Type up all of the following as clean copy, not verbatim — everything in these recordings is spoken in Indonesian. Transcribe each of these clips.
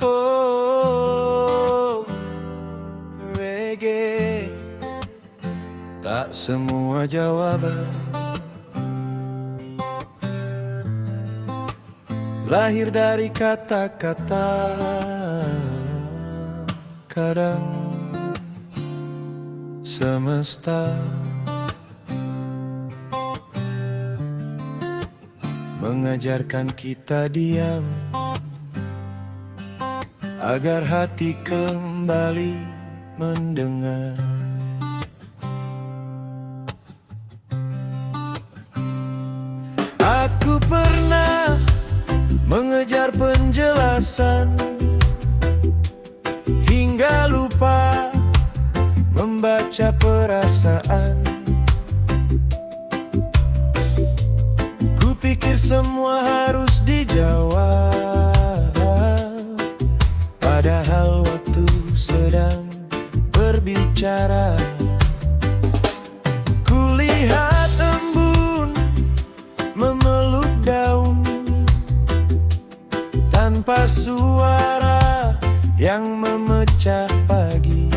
Oh, reggae tak semua jawaban lahir dari kata-kata. Kadang semesta mengajarkan kita diam agar hati kembali mendengar. Aku pernah mengejar penjelasan hingga lupa membaca perasaan. Kupikir semua harus dijawab, padahal waktu sedang berbicara. Kulihat embun memeluk daun tanpa suara yang memecah pagi.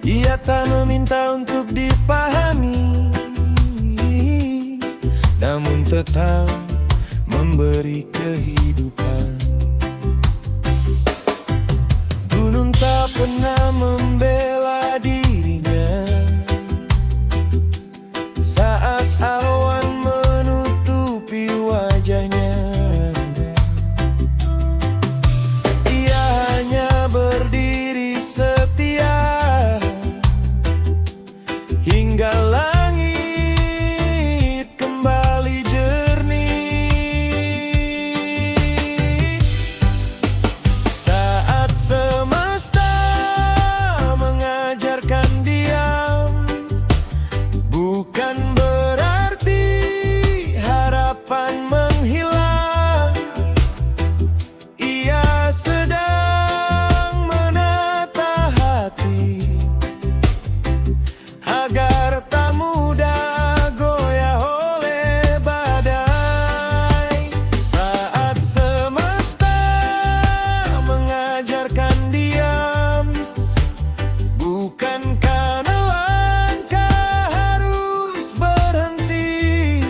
Ia tak meminta untuk dipahami, namun tetap memberi kehidupan. Gunung tak pernah membela dirinya saat awan menutupi wajahnya. Ia hanya berdiri setia hingga langit kembali jernih. Saat semesta mengajarkan diam, bukan berarti harapan menghilang. Ia sedang menata hati agar tak mudah goyah oleh badai. Saat semesta mengajarkan diam, bukan karena langkah harus berhenti,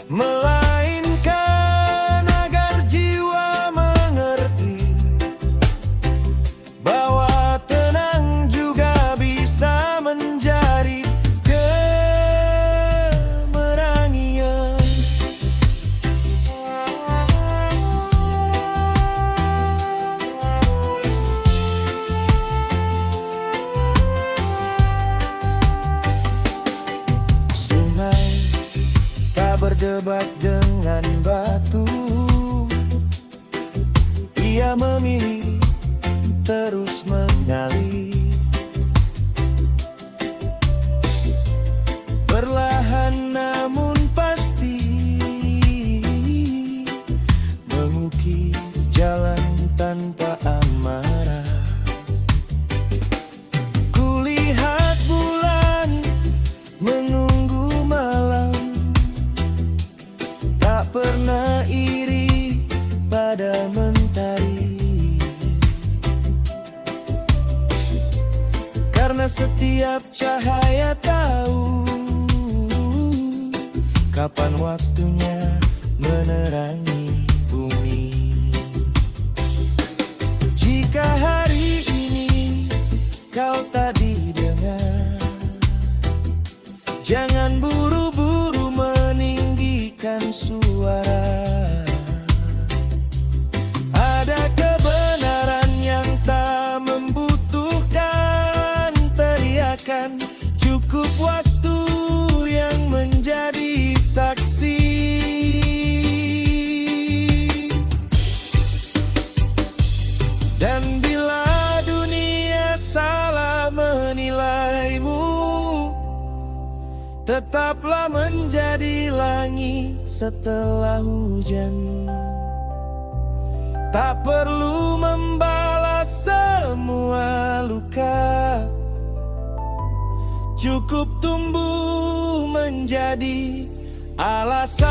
melainkan agar jiwa mengerti bahwa tenang juga bisa menjadi kemerangian. Sungai tak berdebat dengan batu, ia memilih terus mengalir. Perlahan namun pasti mengukir jalan tanpa amarah. Kulihat bulan menunggu malam, tak pernah iri pada mentari. Karena setiap cahaya tahu kapan waktunya menerangi bumi. Jika hari ini kau tak didengar, jangan buru-buru meninggikan suara. Ada kebenaran yang tak membutuhkan teriakan, cukup waktu yang menjadi saksi. Dan bila dunia salah menilaimu, tetaplah menjadi langit setelah hujan. Tak perlu membalas semua luka, cukup tumbuh menjadi alasan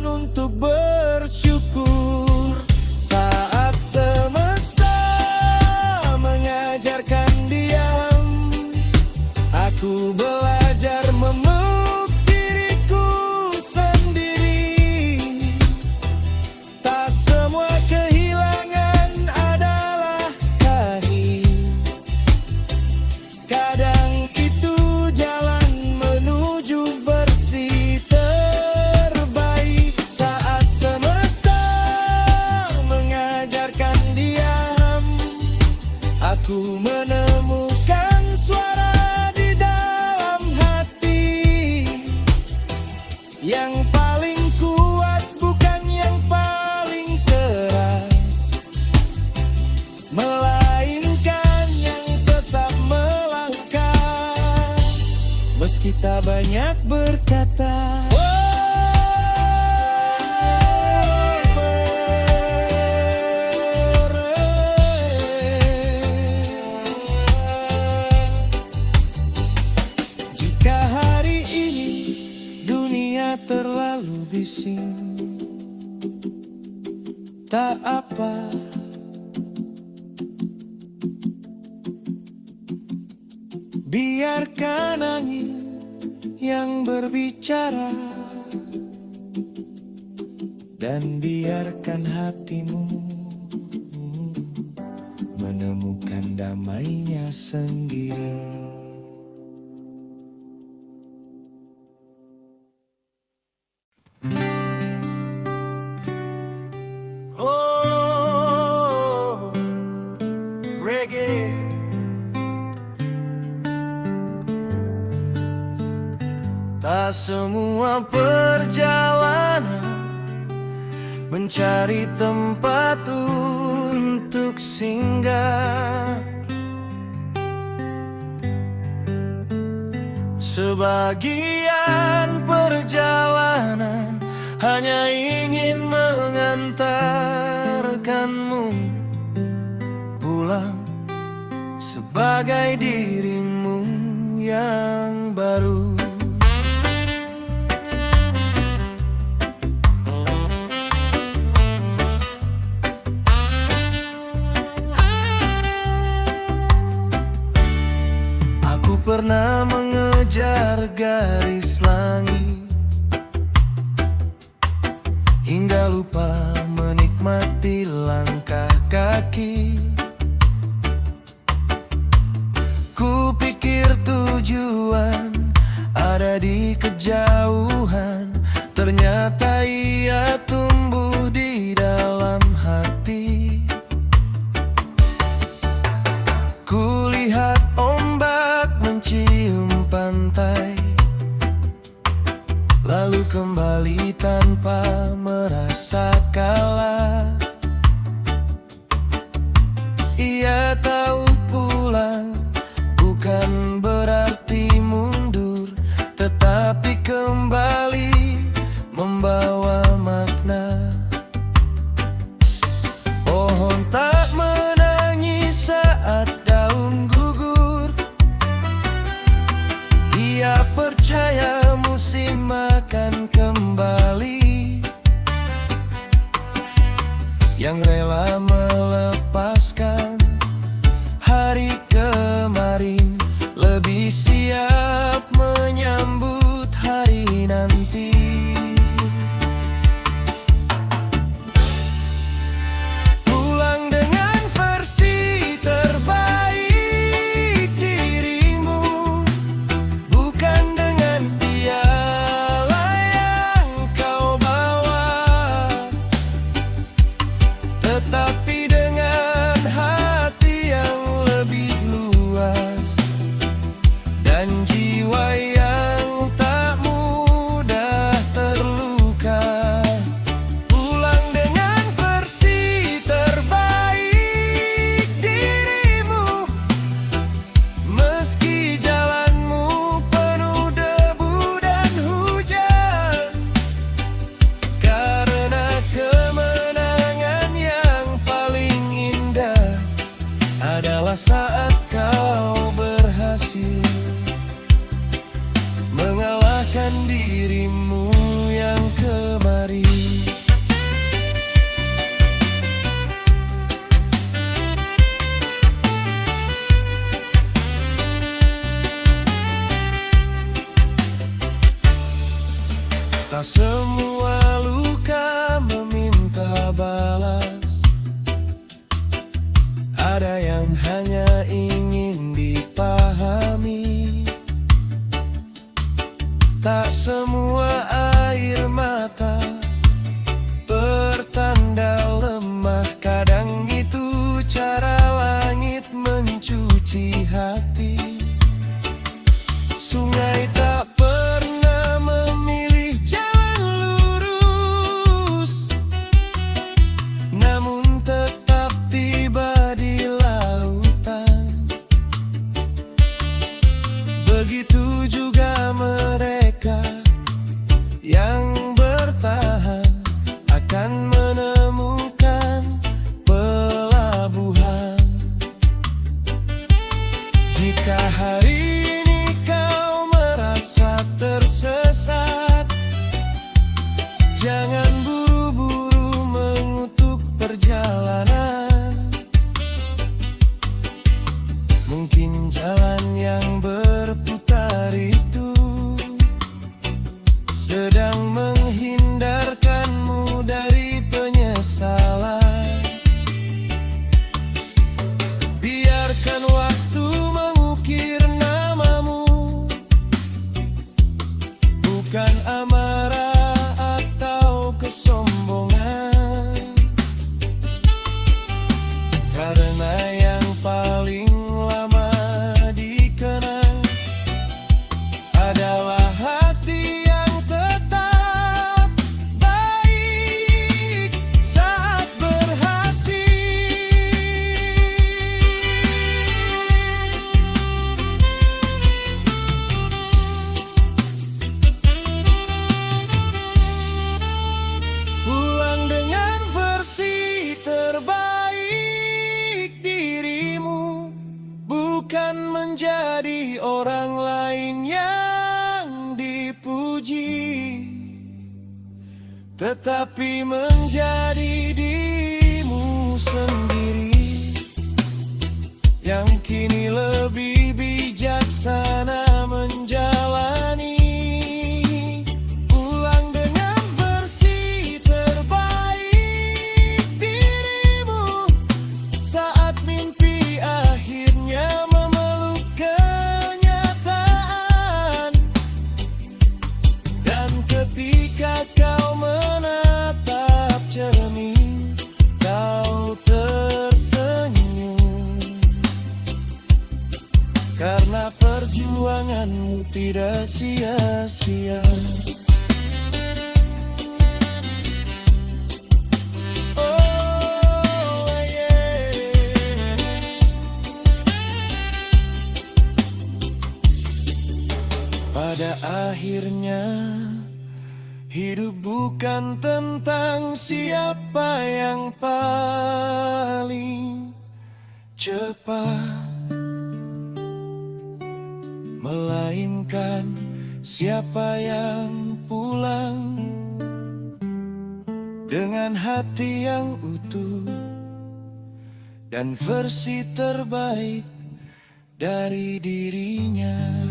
untuk untuk bersyukur saat semesta mengajarkan diam. Aku belajar memeluk diriku sendiri. Tak semua kehilangan adalah kahing. Kadang itu jalan menuju versi terbaik. Saat semesta mengajarkan diam, aku menemukan suara di dalam hati. Yang paling kuat bukan yang paling keras, melainkan yang tetap melangkah meski tak banyak berkata. Jika hari ini dunia terlalu bising, tak apa. Biarkan angin yang berbicara, dan biarkan hatimu menemukan damainya sendiri. Oh, reggae. Tak semua perjalanan mencari tempat untuk singgah. Sebagian perjalanan hanya ingin mengantarkanmu pulang sebagai dirimu yang baru. Aku pernah mengejar garis langit hingga lupa menikmati langkah kaki. Ku pikir tujuan ada di kejauhan, ternyata ia tumbuh di dalam hati. Kulihat ombak mencium pantai, lalu kembali tanpa merasa kalah. Ia tahu pulang bukan berarti mundur, tetapi kembali membawa makna. Pohon tak menangis saat daun gugur, dia percaya musim akan kembali. Yang rela melepaskan hari kemarin lebih siap menyambut hari nanti. Pulang dengan versi terbaik dirimu, bukan dengan piala yang kau bawa, tetapi dengan hati yang lebih luas dan jiwa yang tak mudah terluka. Pulang dengan versi terbaik dirimu, meski jalanmu penuh debu dan hujan, karena kemenangan yang paling indah adalah saat kau berhasil mengalahkan dirimu yang kemarin. Tak semua luka meminta balas. Ada yang hanya ingin dipahami. Tak semua air mata pertanda lemah. Kadang itu cara langit mencuci hati. Sungai tak pernah memilih jalan lurus, namun tetap tiba di lautan. Begitu juga mereka yang bertahan akan menemukan pelabuhan. Jika hari tersesat, jangan buru-buru mengutuk perjalanan. Mungkin jalan yang berputar itu sedang menghindarkanmu dari penyesalan. Biarkan waktu mengukir namamu, bukan amarah atau kesombongan. Karena yang paling lama dikenang adalah hati yang tetap baik saat berhasil. Pulang dengan versi terbaik dirimu, bukan menjadi orang lain yang dipuji, tetapi menjadi dirimu sendiri yang kini lebih bijaksana menjalani. Ketika kau menatap cermin, kau tersenyum, karena perjuanganmu tidak sia-sia. Pada akhirnya, hidup bukan tentang siapa yang paling cepat, melainkan siapa yang pulang dengan hati yang utuh dan versi terbaik dari dirinya.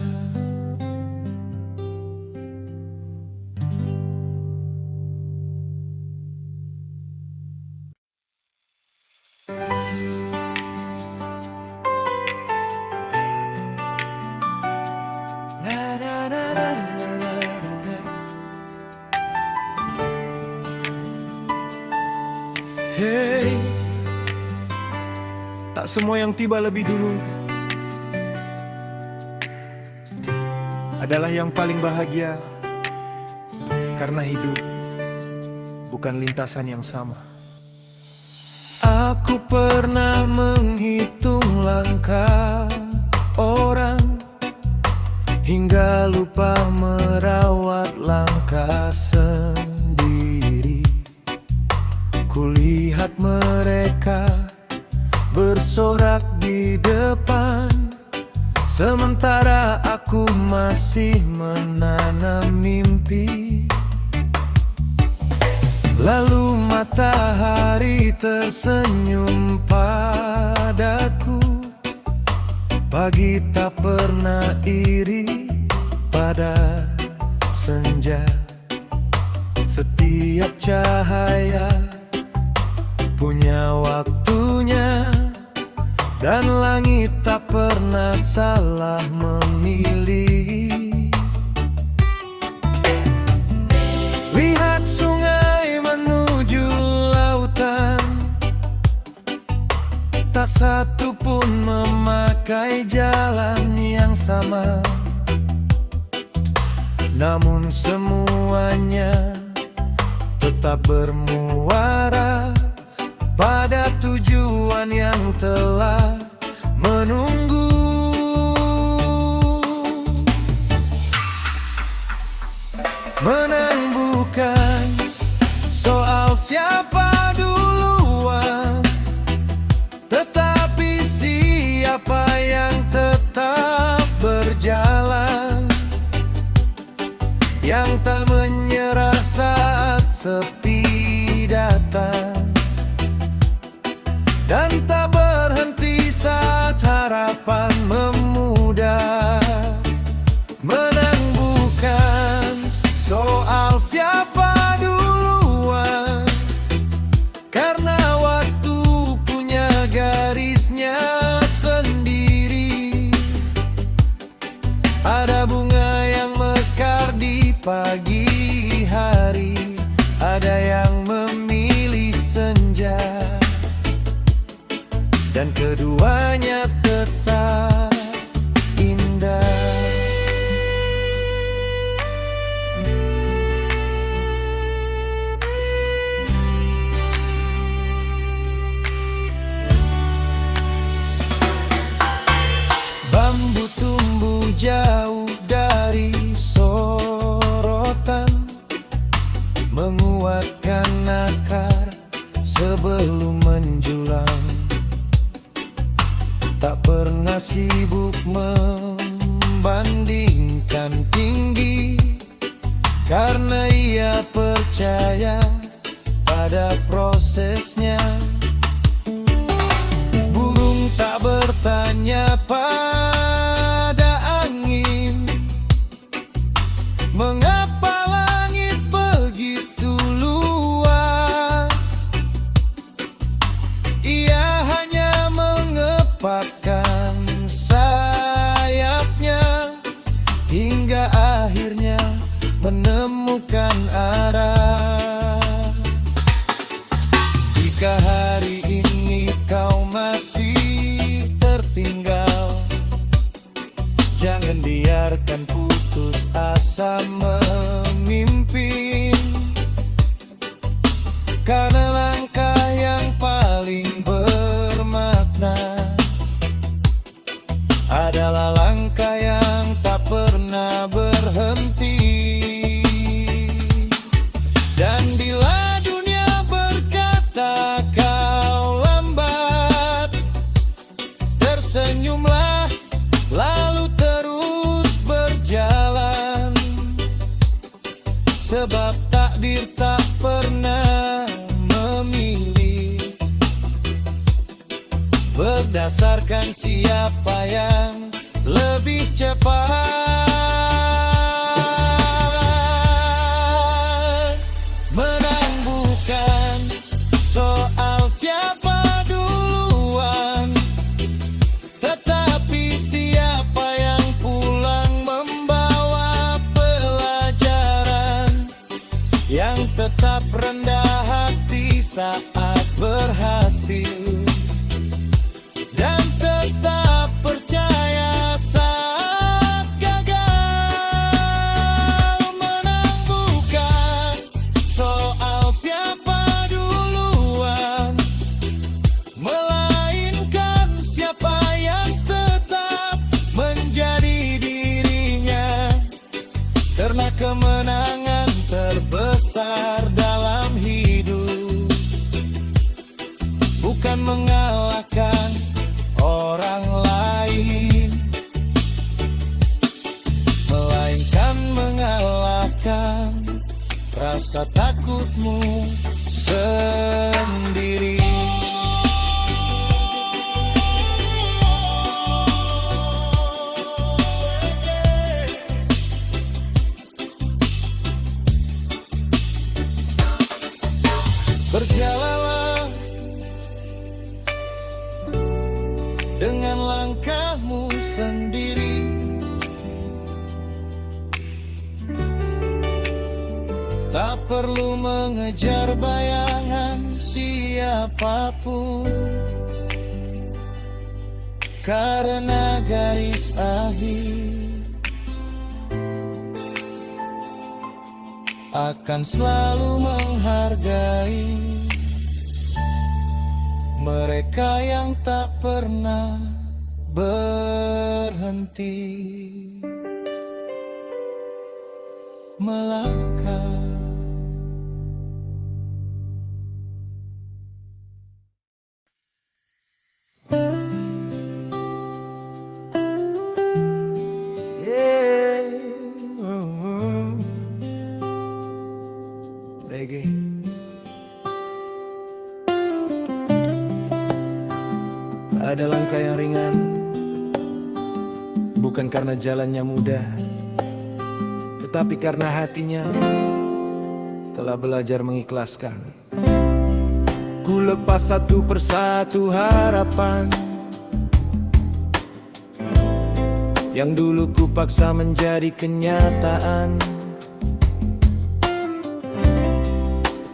Hey, tak semua yang tiba lebih dulu adalah yang paling bahagia, karena hidup bukan lintasan yang sama. Aku pernah menghitung langkah orang hingga lupa merawat langkah sendiri. Kulihat mereka bersorak di depan, sementara aku masih menanam mimpi. Lalu matahari tersenyum padaku. Pagi tak pernah iri pada senja. Setiap cahaya punya waktunya, dan langit tak pernah salah memilih. Lihat sungai menuju lautan, tak satu pun memakai jalan yang sama, namun semuanya tetap bermuara pada tujuan yang telah menunggu. Menang bukan soal siapa duluan, tetapi siapa yang tetap berjalan, yang tak menyerah saat sepi datang, dan tak berhenti saat harapan memudar. Menang bukan soal siapa duluan, karena waktu punya garisnya sendiri. Ada bunga yang mekar di pagi hari, ada yang memilih senja, dan keduanya tetap indah. Bambu tumbuh jauh dari sorotan, menguatkan akar sebelum menjulang. Tak pernah sibuk membandingkan tinggi, karena ia percaya pada prosesnya. Burung tak bertanya pada angin, mengapa langit begitu luas. Ia hanya mengepakkan sayapnya, hingga akhirnya menemukan arah. Jika hari ini kau masih tertinggal, jangan biarkan putus asa memimpin, karena langkah yang paling bermakna adalah langkah yang tak pernah berhenti. Dan bila dunia berkata kau lambat, tersenyumlah lalu terus berjalan, sebab takdir tak pernah memilih berdasarkan siapa yang lebih cepat. Menang bukan soal siapa duluan, tetapi siapa yang pulang membawa pelajaran, yang tetap rendah hati saat berhasil, dan tetap percaya saat gagal. Menang bukan soal siapa duluan, melainkan siapa yang tetap menjadi dirinya, karena kemenangan terbesar dalam hidup bukan mengalahkan orang lain, melainkan mengalahkan rasa takutmu sendiri. Tak perlu mengejar bayangan siapapun, karena garis akhir akan selalu menghargai mereka yang tak pernah berhenti melangkah. Reggae. Ada langkah yang ringan, bukan karena jalannya mudah, tetapi karena hatinya telah belajar mengikhlaskan. Ku lepas satu persatu harapan yang dulu ku paksa menjadi kenyataan.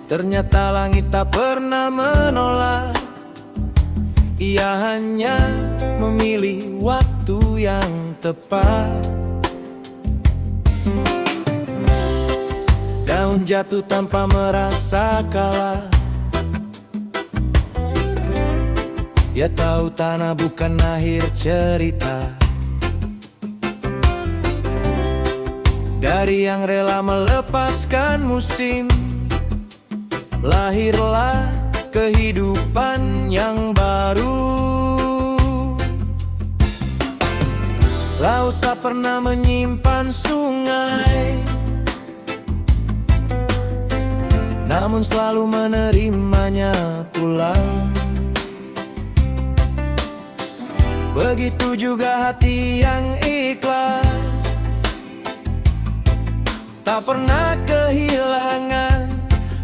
Ternyata langit tak pernah menolak, ia hanya memilih waktu yang tepat. Daun jatuh tanpa merasa kalah, ia tahu tanah bukan akhir cerita. Dari yang rela melepaskan musim, lahirlah kehidupan yang baru. Laut tak pernah menyimpan sungai, namun selalu menerimanya pulang. Begitu juga hati yang ikhlas, tak pernah kehilangan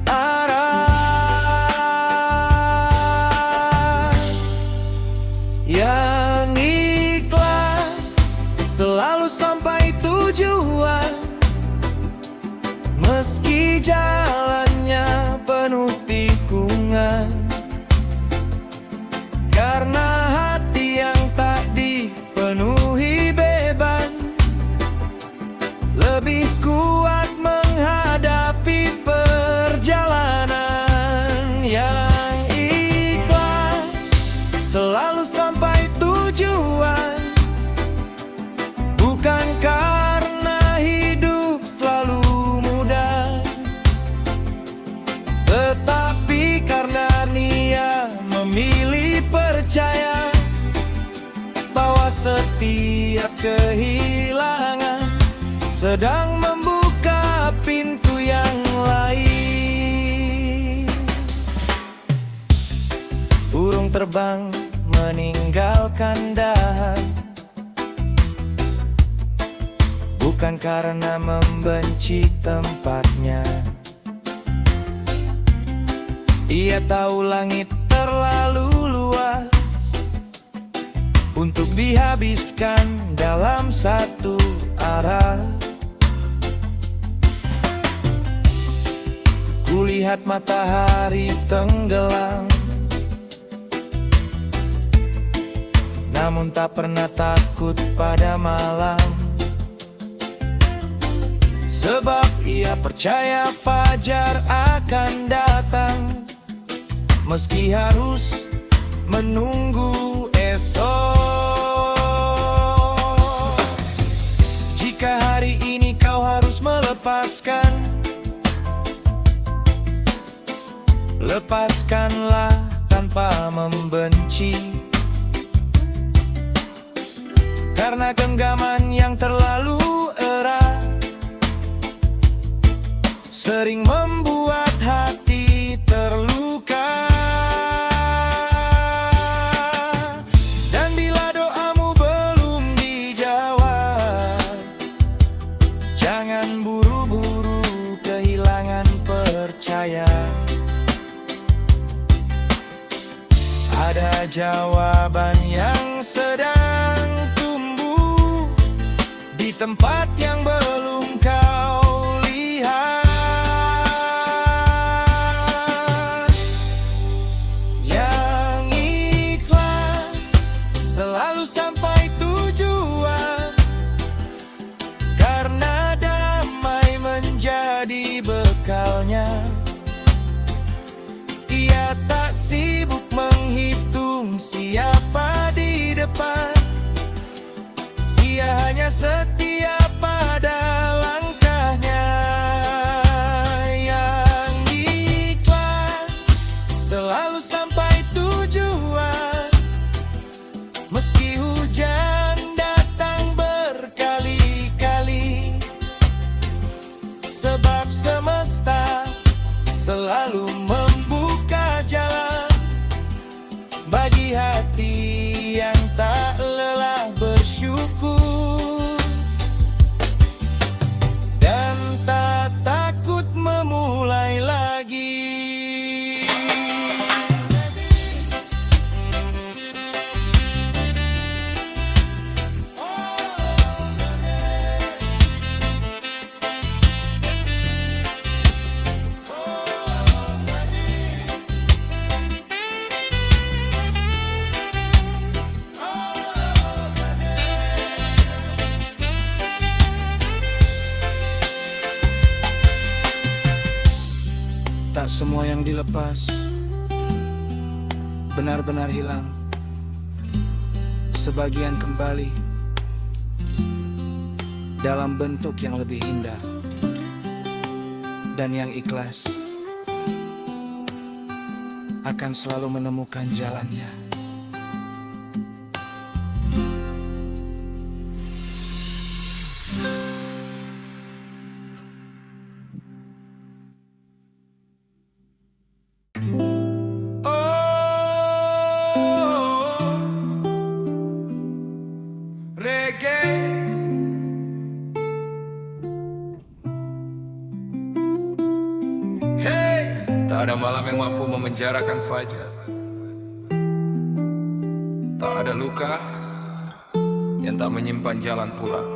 arah. Yang ikhlas selalu sampai tujuan, meski jalannya penuh tikungan. Karena hati yang tak dipenuhi beban lebih kuat menghadapi perjalanan. Yang ikhlas selalu sampai tujuan, bukan karena hidup selalu mudah, tetapi karena dia memilih percaya bahwa setiap kehilangan sedang membuka pintu yang lain. Burung terbang meninggalkan dahan, bukan karena membenci tempatnya. Ia tahu langit terlalu luas untuk dihabiskan dalam satu arah. Kulihat matahari tenggelam, namun tak pernah takut pada malam. Sebab ia percaya fajar akan datang, meski harus menunggu esok. Jika hari ini kau harus melepaskan, lepaskanlah tanpa membenci. Karena genggaman yang terlalu erat sering membuat hati terluka. Dan bila doamu belum dijawab, jangan buru-buru kehilangan percaya. Ada jawaban yang sedang tumbuh di tempat yang belum kau lihat. awalnya. Ia tak sibuk menghitung siapa di depan. Ia hanya setia pada langkahnya yang ikhlas, selalu sampai tujuan. Meski hujan datang berkali-kali, sebab semesta selalu membuka jalan bagi hati yang tak lelah bersyukur dan tak takut memulai lagi. Tak semua yang dilepas benar-benar hilang. Sebagian kembali dalam bentuk yang lebih indah. Dan yang ikhlas akan selalu menemukan jalannya. Tak ada malam yang mampu memenjarakan fajar. Tak ada luka yang tak menyimpan jalan pulang.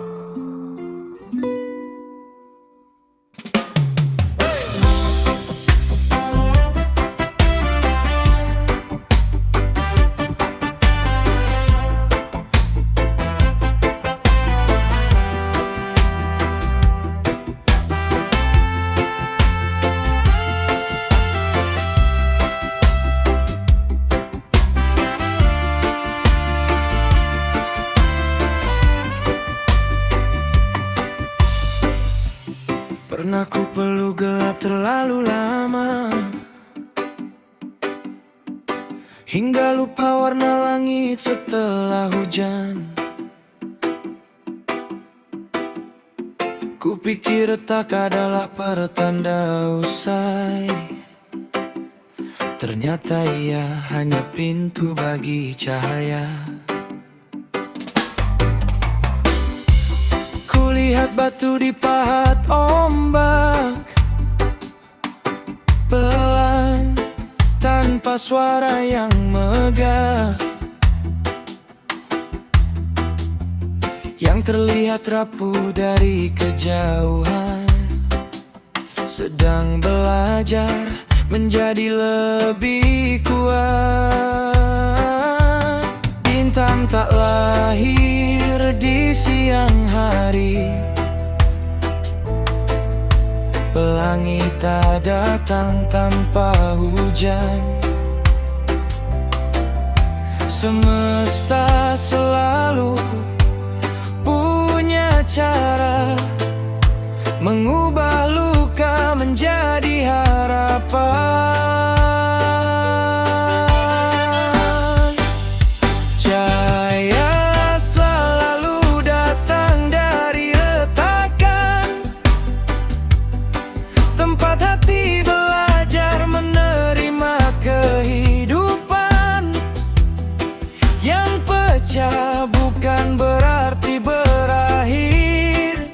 Pernah ku peluk gelap terlalu lama, hingga lupa warna langit setelah hujan. Ku pikir retak adalah pertanda usai, ternyata ia hanya pintu bagi cahaya. Lihat batu dipahat ombak, pelan tanpa suara yang megah. Yang terlihat rapuh dari kejauhan, sedang belajar menjadi lebih kuat. Bintang tak lahir di siang hari, pelangi tak datang tanpa hujan. Semesta selalu punya cara mengubah luka menjadi harapan. Cahaya selalu datang dari retakan, tempat hati belajar menerima kehidupan. Yang pecah bukan berarti berakhir,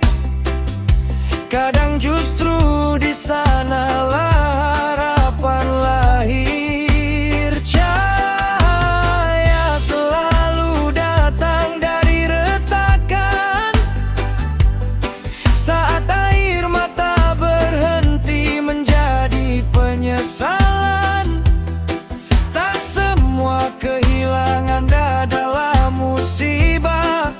kadang justru di sanalah harapan lahir. Cahaya selalu datang dari retakan, saat air mata berhenti menjadi penyesalan. Tak semua kehilangan adalah musibah,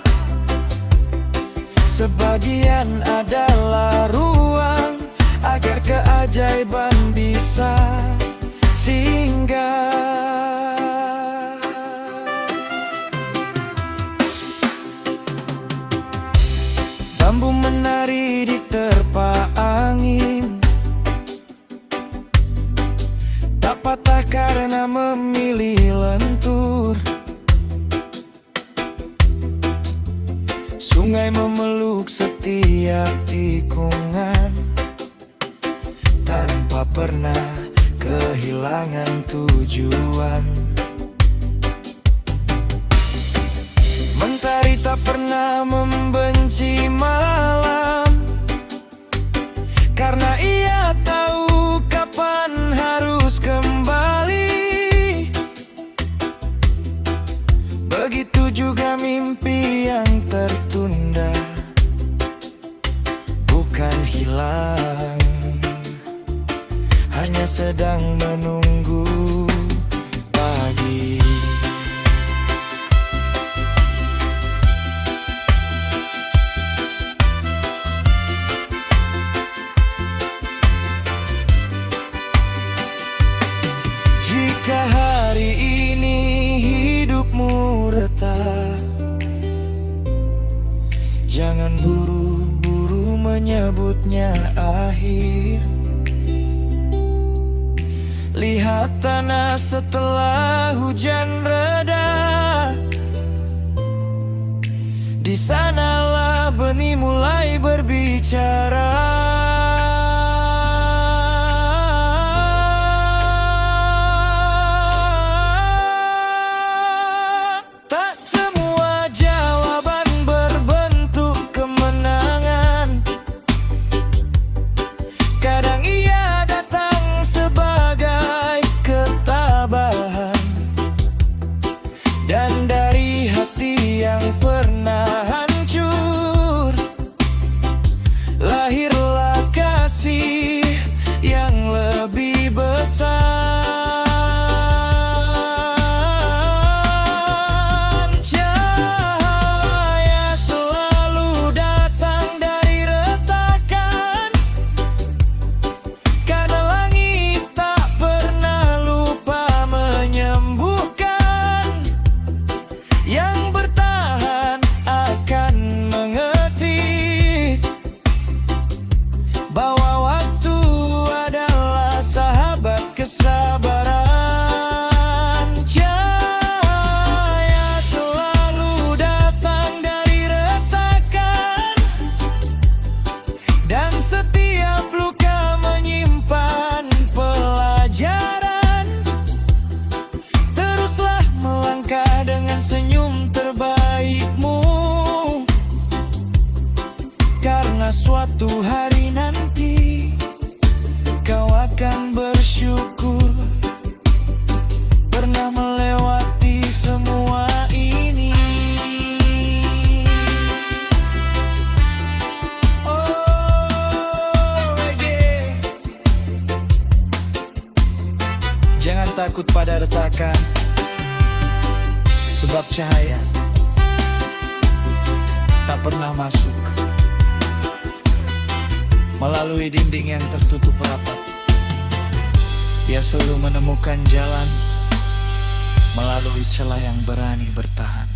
sebagian adalah ruang agar keajaiban keajaiban bisa singgah. Bambu menari di terpa angin, tak patah karena memilih lentur. Sungai memeluk setiap tikungan, tanpa pernah kehilangan tujuan. Mentari tak pernah membenci malam, karena ia tahu kapan harus kembali. Begitu juga mimpi yang tertunda, bukan hilang, hanya sedang menunggu pagi. Jika hari ini hidupmu retak, jangan buru-buru menyebutnya akhir. Lihat tanah setelah hujan reda, di sanalah benih mulai berbicara. Tak semua jawaban berbentuk kemenangan, kadang ia datang sebagai ketabahan. Dan dari hati yang pernah hancur, lahirlah kasih yang lebih besar. Cahaya selalu datang dari retakan, karena langit tak pernah lupa menyembuhkan. Yang bertahan akan mengerti bahwa waktu adalah sahabat kesabaran. Cahaya selalu datang dari retakan, dan setiap luka menyimpan pelajaran. Teruslah melangkah dengan senyum terbaikmu, karena suatu hari nanti kau akan bersyukur pernah melewati semua ini. Oh, reggae. Jangan takut pada retakan, sebab cahaya tak pernah masuk melalui dinding yang tertutup rapat. Dia selalu menemukan jalan melalui celah yang berani bertahan.